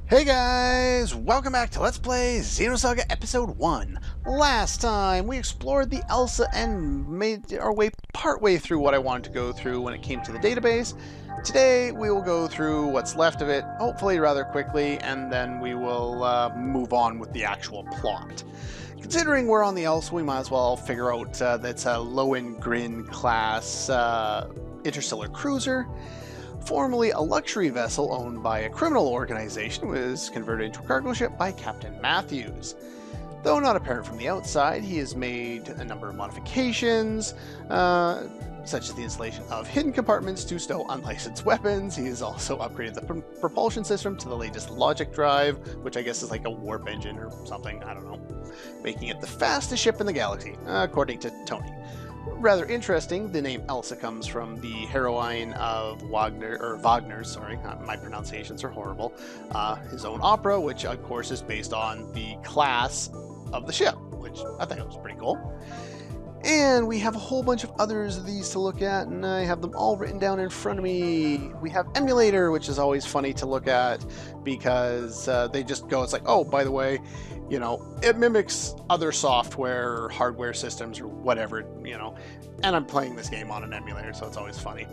Hey guys! Welcome back to Let's Play Xenosaga Episode 1. Last time we explored the Elsa and made our way partway through what I wanted to go through when it came to the database. Today we will go through what's left of it, hopefully rather quickly, and then we will move on with the actual plot. Considering we're on the Elsa, we might as well figure out that it's a Lohengrin class interstellar cruiser. Formerly a luxury vessel owned by a criminal organization, was converted into a cargo ship by Captain Matthews. Though not apparent from the outside, he has made a number of modifications, such as the installation of hidden compartments to stow unlicensed weapons. He has also upgraded the propulsion system to the latest logic drive, which I guess is like a warp engine or something, I don't know, making it the fastest ship in the galaxy, according to Tony. Rather interesting, the name Elsa comes from the heroine of Wagner's, my pronunciations are horrible, his own opera, which of course is based on the class of the ship, which I think was pretty cool. And we have a whole bunch of others of these to look at, and I have them all written down in front of me. We have Emulator, which is always funny to look at, because they just go, it's like, oh, by the way, you know, it mimics other software or hardware systems or whatever, you know, and I'm playing this game on an emulator, so it's always funny.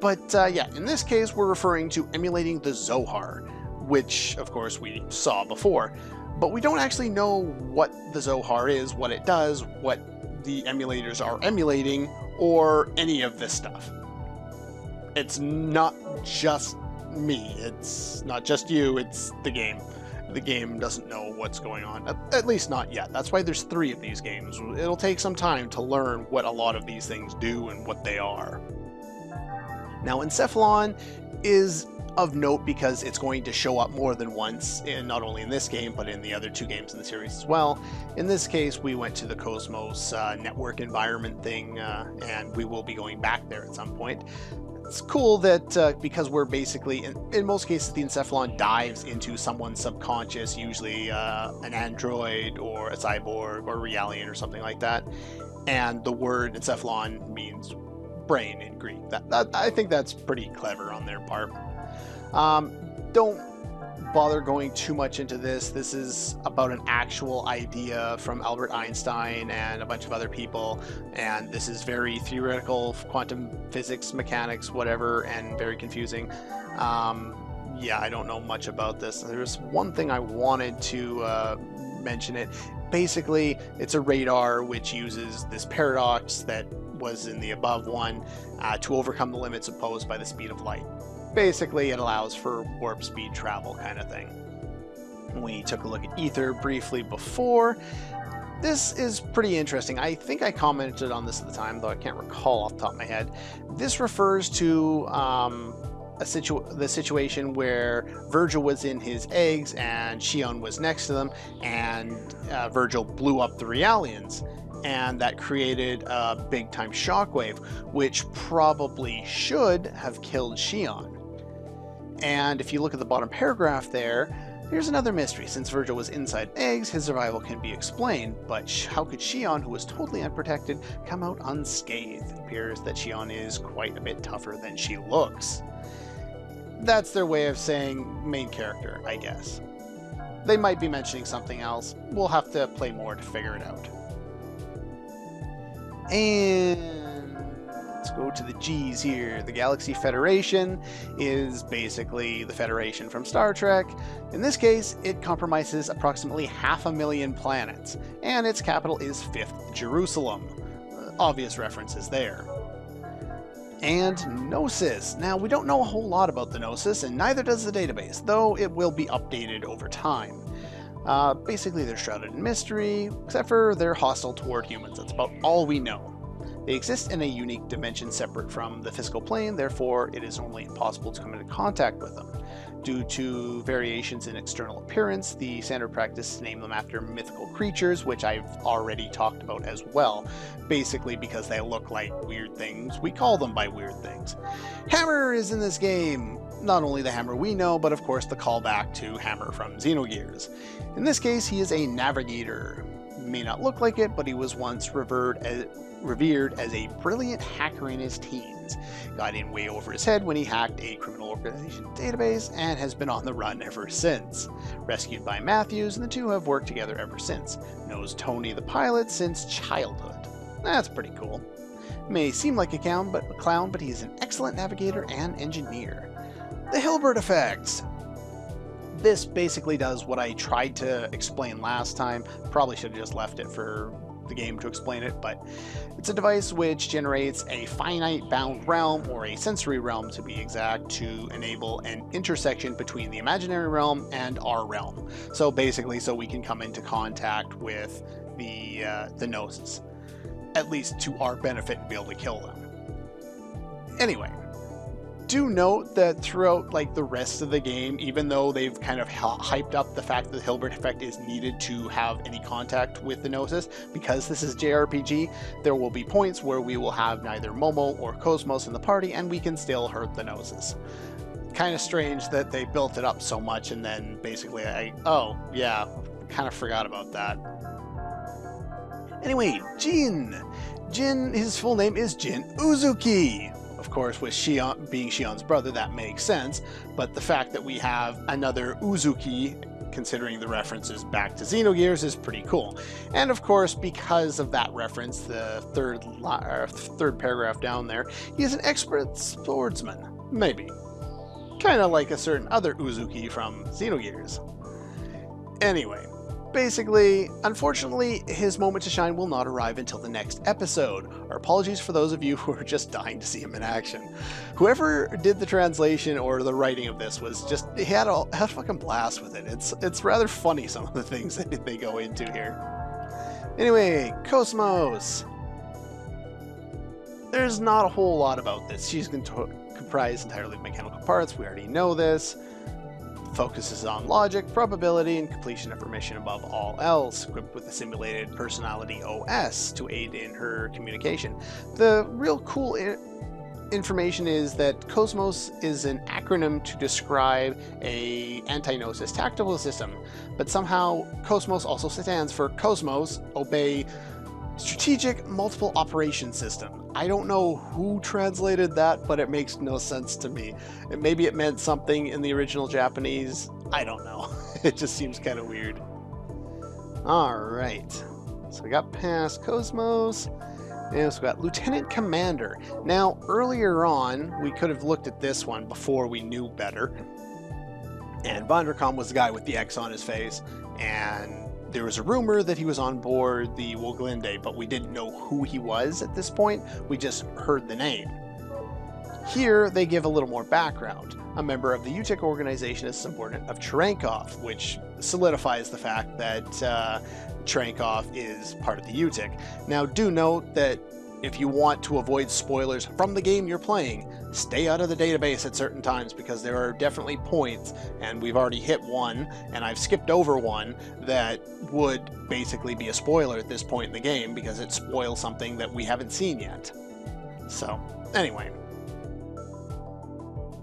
But yeah, in this case, we're referring to emulating the Zohar, which, of course, we saw before. But we don't actually know what the Zohar is, what it does, what the emulators are emulating, or any of this stuff. It's not just me, it's not just you, it's the game. The game doesn't know what's going on, at least not yet. That's why there's 3 of these games. It'll take some time to learn what a lot of these things do and what they are. Now, Encephalon is of note because it's going to show up more than once, not only in this game, but in the other 2 games in the series as well. In this case, we went to the KOS-MOS network environment thing, and we will be going back there at some point. It's cool that because we're basically, in most cases, the Encephalon dives into someone's subconscious, usually an android or a cyborg or a Realian or something like that. And the word Encephalon means brain in Greek. I think that's pretty clever on their part. Don't bother going too much into this. This is about an actual idea from Albert Einstein and a bunch of other people, and this is very theoretical, quantum physics, mechanics, whatever, and very confusing. Yeah, I don't know much about this. There's one thing I wanted to mention it. Basically, it's a radar which uses this paradox that was in the above one to overcome the limits imposed by the speed of light. Basically, it allows for warp speed travel kind of thing. We took a look at Ether briefly before. This is pretty interesting. I think I commented on this at the time, though I can't recall off the top of my head. This refers to the situation where Virgil was in his eggs and Xion was next to them, and Virgil blew up the Realians. And that created a big-time shockwave, which probably should have killed Xion. And if you look at the bottom paragraph there, here's another mystery. Since Virgil was inside eggs, his survival can be explained, but how could Xion, who was totally unprotected, come out unscathed? It appears that Xion is quite a bit tougher than she looks. That's their way of saying main character, I guess. They might be mentioning something else. We'll have to play more to figure it out. And let's go to the G's here. The Galaxy Federation is basically the Federation from Star Trek. In this case, it comprises approximately 500,000 planets, and its capital is 5th Jerusalem. Obvious references there. And Gnosis. Now, we don't know a whole lot about the Gnosis, and neither does the database, though it will be updated over time. Basically, they're shrouded in mystery, except for they're hostile toward humans. That's about all we know. They exist in a unique dimension separate from the physical plane, therefore it is only impossible to come into contact with them. Due to variations in external appearance, the standard practice is to name them after mythical creatures, which I've already talked about as well. Basically, because they look like weird things, we call them by weird things. Hammer is in this game. Not only the Hammer we know, but of course the callback to Hammer from Xenogears. In this case, he is a navigator. may not look like it, but he was once revered as a brilliant hacker in his teens. Got in way over his head when he hacked a criminal organization database and has been on the run ever since. Rescued by Matthews, and the two have worked together ever since. Knows Tony the pilot since childhood. That's pretty cool. May seem like a clown, but he is an excellent navigator and engineer. The Hilbert effect. This basically does what I tried to explain last time. Probably should have just left it for the game to explain it, but it's a device which generates a finite bound realm, or a sensory realm to be exact, to enable an intersection between the imaginary realm and our realm. So basically, so we can come into contact with the Gnosis, at least to our benefit, and be able to kill them. Anyway, do note that throughout the rest of the game, even though they've kind of hyped up the fact that the Hilbert effect is needed to have any contact with the Gnosis, because this is JRPG, there will be points where we will have neither Momo or KOS-MOS in the party, and we can still hurt the Gnosis. Kind of strange that they built it up so much, and then basically oh yeah, kind of forgot about that. Anyway, Jin, his full name is Jin Uzuki. Of course, with Shion being Shion's brother, that makes sense, but the fact that we have another Uzuki, considering the references back to Xenogears, is pretty cool. And of course, because of that reference, the third paragraph down there, he is an expert swordsman. Maybe. Kind of like a certain other Uzuki from Xenogears. Anyway. Basically, unfortunately, his moment to shine will not arrive until the next episode. Our apologies for those of you who are just dying to see him in action. Whoever did the translation or the writing of this was just, he had a fucking blast with it. It's rather funny, some of the things that they go into here. Anyway, KOS-MOS. There's not a whole lot about this. She's comprised entirely of mechanical parts. We already know this. Focuses on logic, probability, and completion of her mission above all else, equipped with a simulated personality OS to aid in her communication. The real cool information is that KOS-MOS is an acronym to describe a anti-gnosis tactical system, but somehow KOS-MOS also stands for KOS-MOS, Obey Strategic Multiple Operation System. I don't know who translated that, but it makes no sense to me. Maybe it meant something in the original Japanese. I don't know. It just seems kind of weird. Alright. So we got past KOS-MOS. And so we got Lieutenant Commander. Now, earlier on, we could have looked at this one before we knew better. And Vonderkom was the guy with the X on his face. And there was a rumor that he was on board the Woglinde, but we didn't know who he was at this point. We just heard the name. Here, they give a little more background. A member of the UTIC organization is subordinate of Cherenkov, which solidifies the fact that Cherenkov is part of the UTIC. Now, do note that if you want to avoid spoilers from the game you're playing, stay out of the database at certain times, because there are definitely points, and we've already hit one, and I've skipped over one, that would basically be a spoiler at this point in the game, because it spoils something that we haven't seen yet. So, anyway.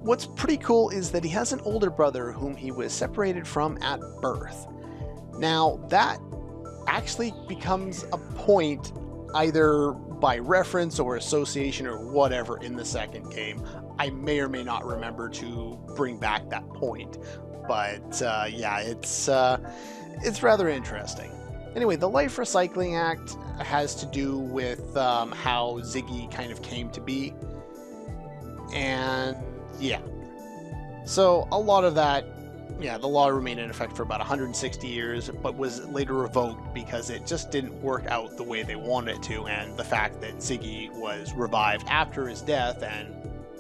What's pretty cool is that he has an older brother whom he was separated from at birth. Now, that actually becomes a point either by reference or association or whatever in the second game. I may or may not remember to bring back that point, but yeah, it's rather interesting. Anyway, the Life Recycling Act has to do with how Ziggy kind of came to be, and yeah, so a lot of that, yeah, the law remained in effect for about 160 years, but was later revoked because it just didn't work out the way they wanted it to, and the fact that Ziggy was revived after his death and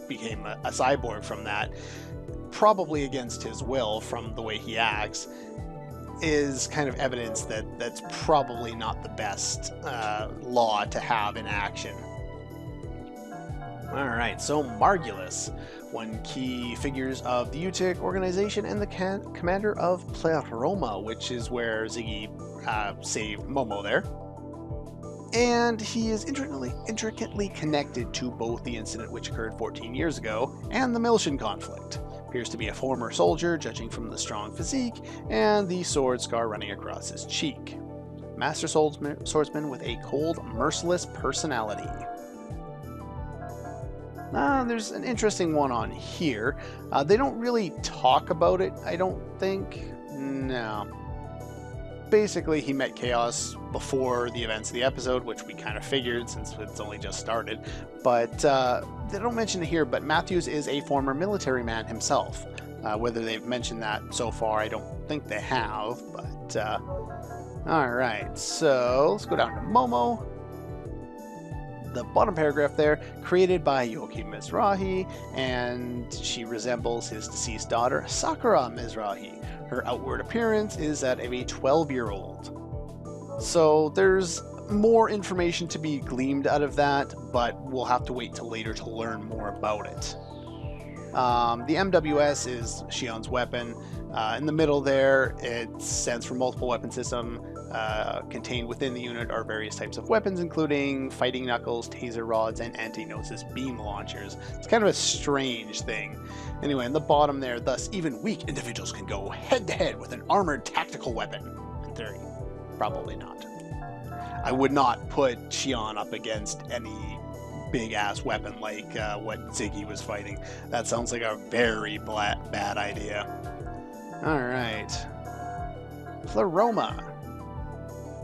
became a cyborg from that, probably against his will from the way he acts, is kind of evidence that that's probably not the best law to have in action. Alright, so Margulis, one key figures of the UTIC organization and the commander of Pleroma, which is where Ziggy saved Momo there. And he is intricately connected to both the incident which occurred 14 years ago and the Miltian conflict. Appears to be a former soldier, judging from the strong physique and the sword scar running across his cheek. Master Swordsman with a cold, merciless personality. There's an interesting one on here. They don't really talk about it, I don't think. No. Basically, he met Chaos before the events of the episode, which we kind of figured since it's only just started. But they don't mention it here, but Matthews is a former military man himself. Whether they've mentioned that so far, I don't think they have, but... Alright, so let's go down to Momo. The bottom paragraph there, created by Yoki Mizrahi, and she resembles his deceased daughter, Sakura Mizrahi. Her outward appearance is that of a 12-year-old. So there's more information to be gleaned out of that, but we'll have to wait till later to learn more about it. The MWS is Xion's weapon. In the middle there, it stands for multiple weapon system. Contained within the unit are various types of weapons, including fighting knuckles, taser rods, and anti-gnosis beam launchers. It's kind of a strange thing. Anyway, in the bottom there, thus even weak individuals can go head-to-head with an armored tactical weapon. In theory, probably not. I would not put Xion up against any big-ass weapon like what Ziggy was fighting. That sounds like a very bad idea. Alright. Pleroma.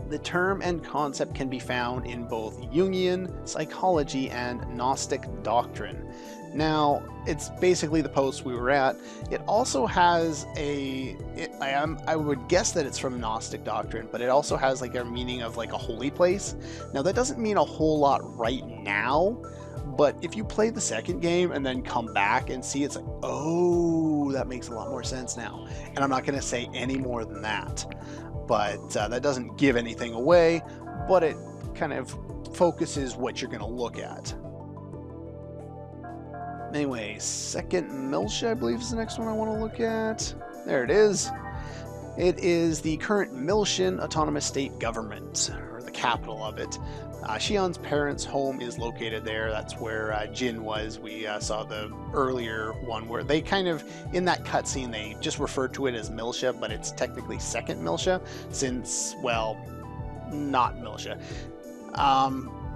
The term and concept can be found in both Jungian psychology and Gnostic doctrine. Now, it's basically the post we were at. It also has I would guess that it's from Gnostic doctrine, but it also has like a meaning of like a holy place. Now, that doesn't mean a whole lot right now, but if you play the second game and then come back and see, it's like, oh, that makes a lot more sense now. And I'm not going to say any more than that. But that doesn't give anything away, but it kind of focuses what you're going to look at. Anyway, second Miltia, I believe, is the next one I want to look at. There it is. It is the current Miltian Autonomous State Government, or the capital of it. Xion's parents' home is located there. That's where Jin was. We saw the earlier one where they kind of, in that cutscene, they just referred to it as Miltia, but it's technically second Miltia, since, well, not Miltia.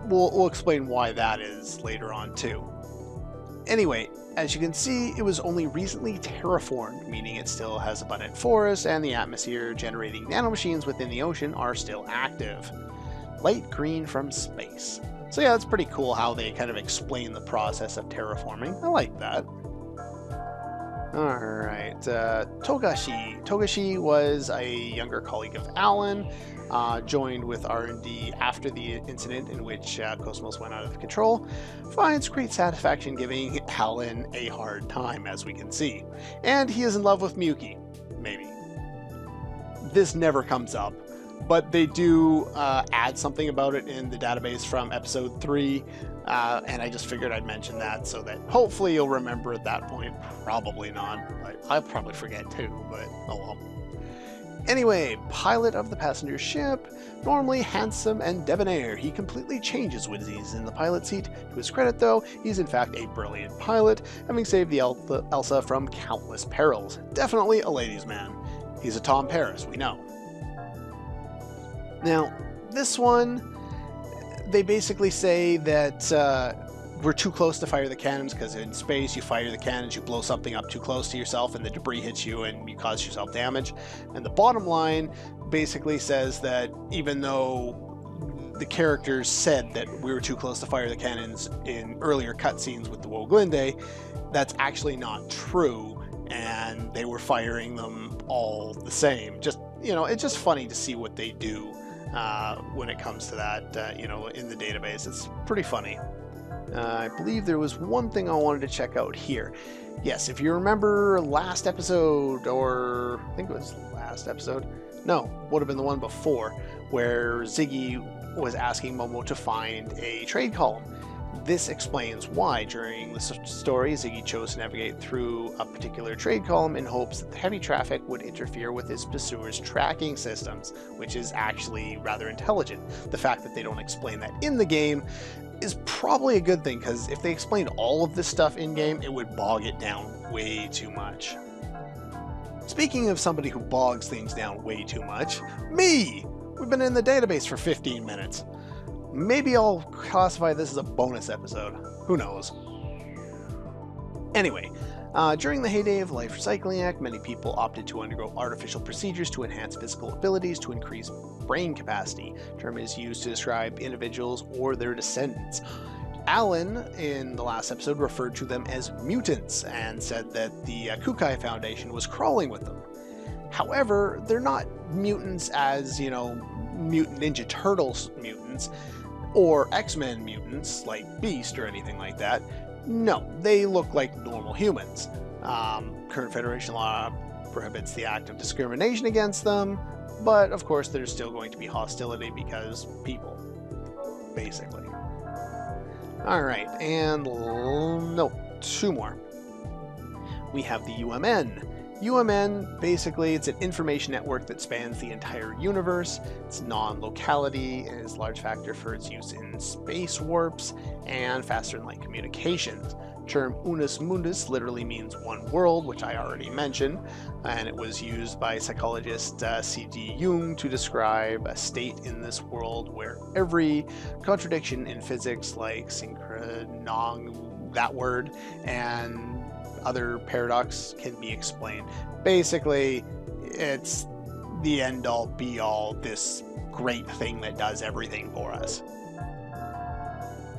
We'll explain why that is later on, too. Anyway, as you can see, it was only recently terraformed, meaning it still has abundant forest, and the atmosphere generating nanomachines within the ocean are still active. Light green from space. So yeah, that's pretty cool how they kind of explain the process of terraforming. I like that. Alright, Togashi. Togashi was a younger colleague of Alan, joined with R&D after the incident in which KOS-MOS went out of control. Finds great satisfaction giving Alan a hard time, as we can see. And he is in love with Miyuki. Maybe. This never comes up. But they do add something about it in the database from episode 3, and I just figured I'd mention that so that hopefully you'll remember at that point. Probably not. I'll probably forget too, but oh well. Anyway, pilot of the passenger ship, normally handsome and debonair, he completely changes when he's in the pilot seat. To his credit though, he's in fact a brilliant pilot, having saved the Elsa from countless perils. Definitely a ladies' man. He's a Tom Paris, we know. Now, this one, they basically say that we're too close to fire the cannons because in space you fire the cannons, you blow something up too close to yourself and the debris hits you and you cause yourself damage. And the bottom line basically says that even though the characters said that we were too close to fire the cannons in earlier cutscenes with the Woglinde, that's actually not true, and they were firing them all the same. Just, you know, it's just funny to see what they do when it comes to that, you know, in the database. It's pretty funny. I believe there was one thing I wanted to check out here. Yes, if you remember last episode, or I think it was last episode, no, would have been the one before, where Ziggy was asking Momo to find a trade column. This explains why during the story Ziggy chose to navigate through a particular trade column in hopes that the heavy traffic would interfere with his pursuer's tracking systems, which is actually rather intelligent. The fact that they don't explain that in the game is probably a good thing, because if they explained all of this stuff in-game, it would bog it down way too much. Speaking of somebody who bogs things down way too much, me! We've been in the database for 15 minutes. Maybe I'll classify this as a bonus episode. Who knows? Anyway, during the heyday of Life Recycling Act, many people opted to undergo artificial procedures to enhance physical abilities to increase brain capacity. The term is used to describe individuals or their descendants. Alan, in the last episode, referred to them as mutants and said that the Kukai Foundation was crawling with them. However, they're not mutants as, Mutant Ninja Turtles mutants or X-Men mutants like Beast or anything like that. No, they look like normal humans. Current Federation law prohibits the act of discrimination against them, but of course there's still going to be hostility because people, basically. Alright, and no, two more. We have the UMN. UMN, basically, it's an information network that spans the entire universe. It's non-locality and is a large factor for its use in space warps and faster-than-light communications. Term unus mundus literally means one world, which I already mentioned, and it was used by psychologist C.G. Jung to describe a state in this world where every contradiction in physics, like synchronong, that word, and other paradox can be explained. Basically, it's the end-all be-all, this great thing that does everything for us.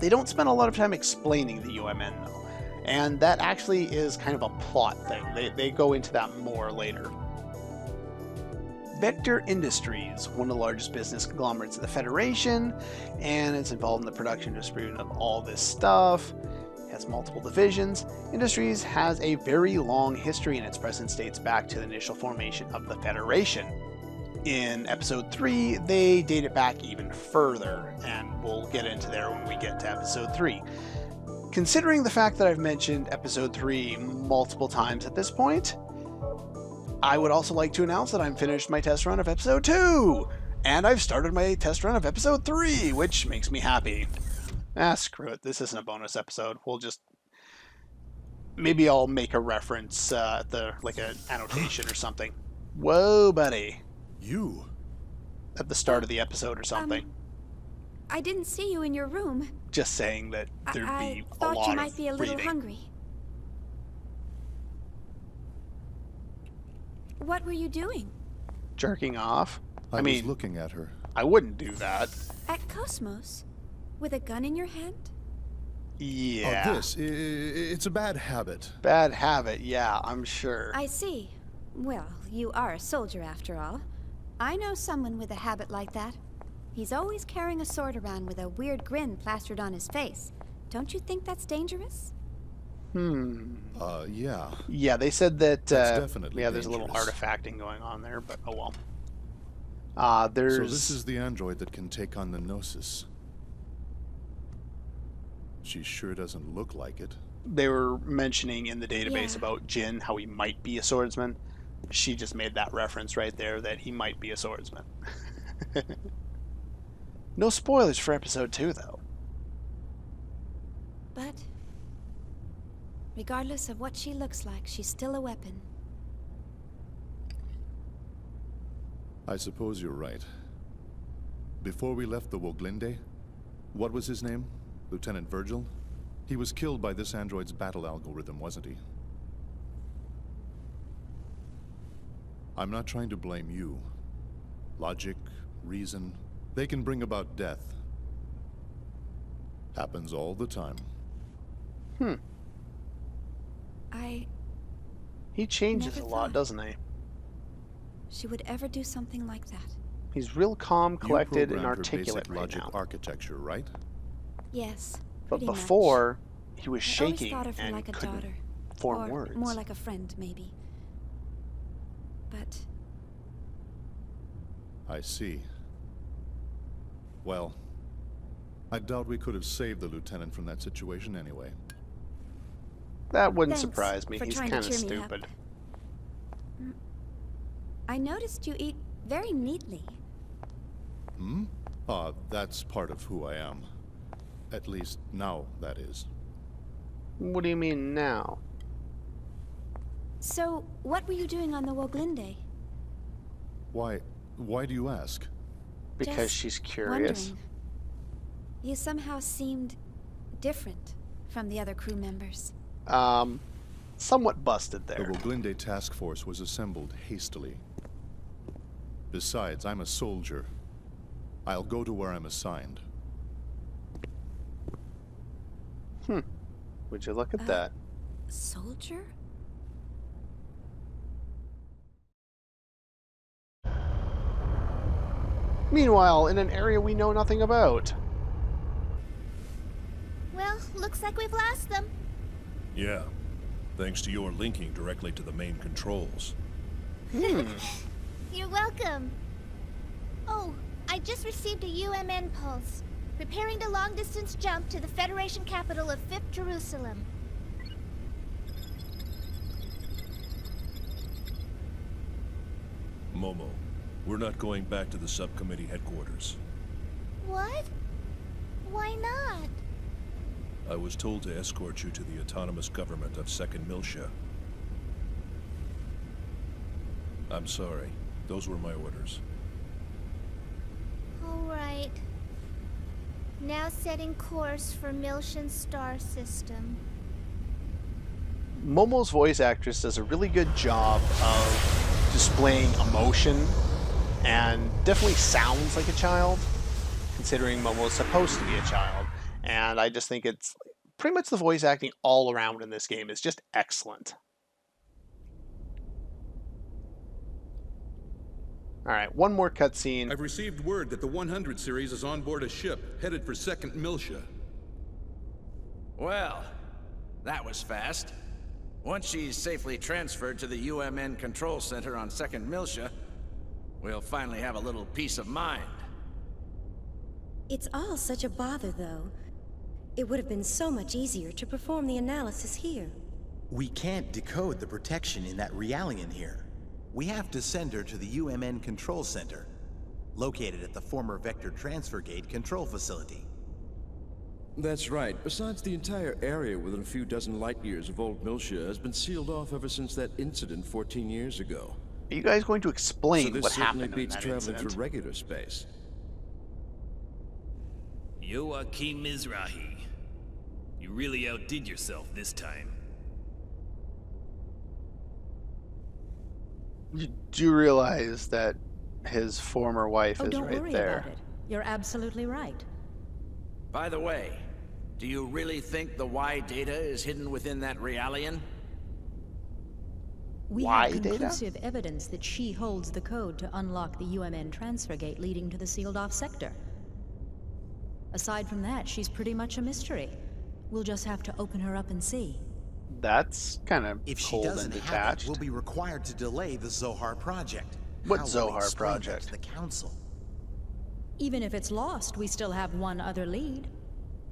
They don't spend a lot of time explaining the UMN, though, and that actually is kind of a plot thing. They go into that more later. Vector Industries, one of the largest business conglomerates of the Federation, and it's involved in the production and distribution of all this stuff. Has multiple divisions. Industries has a very long history, and its presence dates back to the initial formation of the Federation. In episode 3, they date it back even further, and we'll get into there when we get to episode 3. Considering the fact that I've mentioned episode 3 multiple times at this point, I would also like to announce that I'm finished my test run of episode 2, and I've started my test run of episode 3, which makes me happy. Screw it. This isn't a bonus episode. We'll just... Maybe I'll make a reference, like an annotation or something. Whoa, buddy. You? At the start of the episode or something. I didn't see you in your room. Just saying that there'd be a lot of I thought you might be a little hungry. What were you doing? Jerking off. I mean, was looking at her. I wouldn't do that. At KOS-MOS? With a gun in your hand? Yeah. Oh, it's a bad habit. Bad habit, yeah, I'm sure. I see. Well, you are a soldier after all. I know someone with a habit like that. He's always carrying a sword around with a weird grin plastered on his face. Don't you think that's dangerous? Yeah. Yeah, they said that, that's definitely there's a little artifacting going on there, but oh well. There's... So this is the android that can take on the Gnosis. She sure doesn't look like it. They were mentioning in the database about Jin, how he might be a swordsman. She just made that reference right there that he might be a swordsman. No spoilers for episode 2, though. But regardless of what she looks like, she's still a weapon. I suppose you're right. Before we left the Woglinde, what was his name? Lieutenant Virgil? He was killed by this android's battle algorithm, wasn't he? I'm not trying to blame you. Logic, reason, they can bring about death. Happens all the time. He changes a lot, doesn't he? She would ever do something like that. He's real calm, collected, and articulate her basic right logic now. Architecture, right? Yes. But before, he was I shaking always thought of her and like a couldn't daughter, form or words. more like a friend, maybe. But I see. Well, I doubt we could have saved the lieutenant from that situation anyway. That wouldn't Thanks surprise me. for He's trying to kind of cheer me up. stupid. I noticed you eat very neatly. That's part of who I am. At least now, that is. What do you mean now? So, what were you doing on the Woglinde? Why do you ask? Because Just she's curious. wondering. You somehow seemed different from the other crew members. Somewhat busted The there. Woglinde task force was assembled hastily. Besides, I'm a soldier. I'll go to where I'm assigned. Would you look at that? Soldier? Meanwhile, in an area we know nothing about. Well, looks like we've lost them. Yeah, thanks to your linking directly to the main controls. You're welcome. Oh, I just received a UMN pulse. Preparing the long-distance jump to the Federation capital of 5th Jerusalem. Momo, we're not going back to the subcommittee headquarters. What? Why not? I was told to escort you to the autonomous government of 2nd Miltia. I'm sorry. Those were my orders. All right. Now setting course for Miltian star system. Momo's voice actress does a really good job of displaying emotion and definitely sounds like a child, considering Momo's supposed to be a child. And I just think it's pretty much the voice acting all around in this game is just excellent. All right, one more cutscene. I've received word that the 100 series is on board a ship headed for 2nd Miltia. Well, that was fast. Once she's safely transferred to the UMN control center on 2nd Miltia, we'll finally have a little peace of mind. It's all such a bother, though. It would have been so much easier to perform the analysis here. We can't decode the protection in that Realian here. We have to send her to the UMN Control Center, located at the former Vector Transfer Gate control facility. That's right. Besides, the entire area within a few dozen light years of Old Miltia has been sealed off ever since that incident 14 years ago. Are you guys going to explain So this what certainly happened in beats that traveling incident? through regular space. Joachim Mizrahi. You really outdid yourself this time. Do you realize that his former wife is don't right worry there? about it. You're absolutely right. By the way, do you really think the Y data is hidden within that Realian? We Why have data? conclusive evidence that she holds the code to unlock the UMN transfer gate leading to the sealed-off sector. Aside from that, she's pretty much a mystery. We'll just have to open her up and see. That's kind of If she cold and doesn't have it, detached. we'll be required to delay the Zohar project. What How will we Zohar explain that project? to the Council? Even if it's lost, we still have one other lead.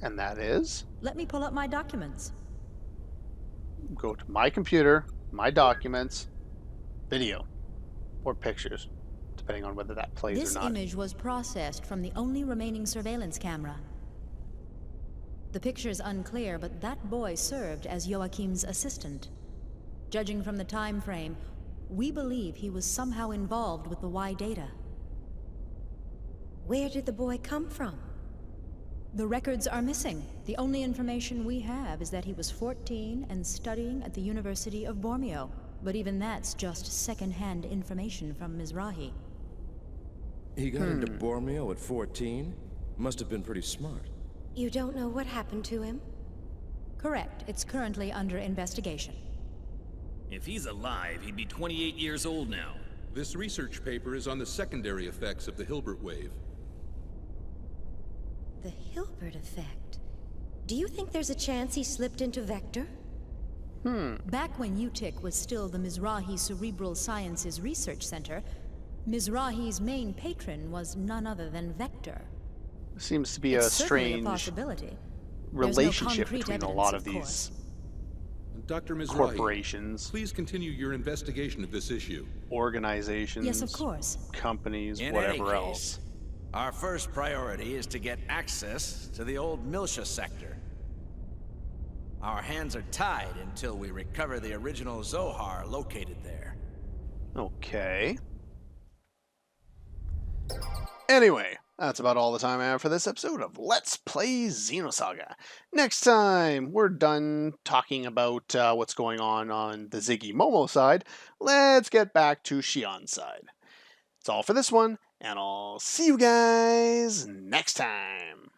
And that is? Let me pull up my documents. Go to my computer, my documents, video, or pictures, depending on whether that plays This or not. image was processed from the only remaining surveillance camera. The picture's unclear, but that boy served as Joachim's assistant. Judging from the time frame, we believe he was somehow involved with the Y data. Where did the boy come from? The records are missing. The only information we have is that he was 14 and studying at the University of Bormio. But even that's just second-hand information from Mizrahi. He got into Bormio at 14? Must have been pretty smart. You don't know what happened to him? Correct. It's currently under investigation. If he's alive, he'd be 28 years old now. This research paper is on the secondary effects of the Hilbert wave. The Hilbert effect. Do you think there's a chance he slipped into Vector? Back when UTIC was still the Mizrahi Cerebral Sciences Research Center, Mizrahi's main patron was none other than Vector. Seems to be It's a certainly strange possibility. relationship concrete between a evidence, lot of of these Dr. Mizrahi, corporations, please continue your investigation of this issue. organizations, Yes, of course. companies, In whatever any else. case, our first priority is to get access to the old Miltia sector. Our hands are tied until we recover the original Zohar located there. Okay. Anyway, that's about all the time I have for this episode of Let's Play Xenosaga. Next time, we're done talking about what's going on the Ziggy Momo side. Let's get back to Shion's side. That's all for this one, and I'll see you guys next time.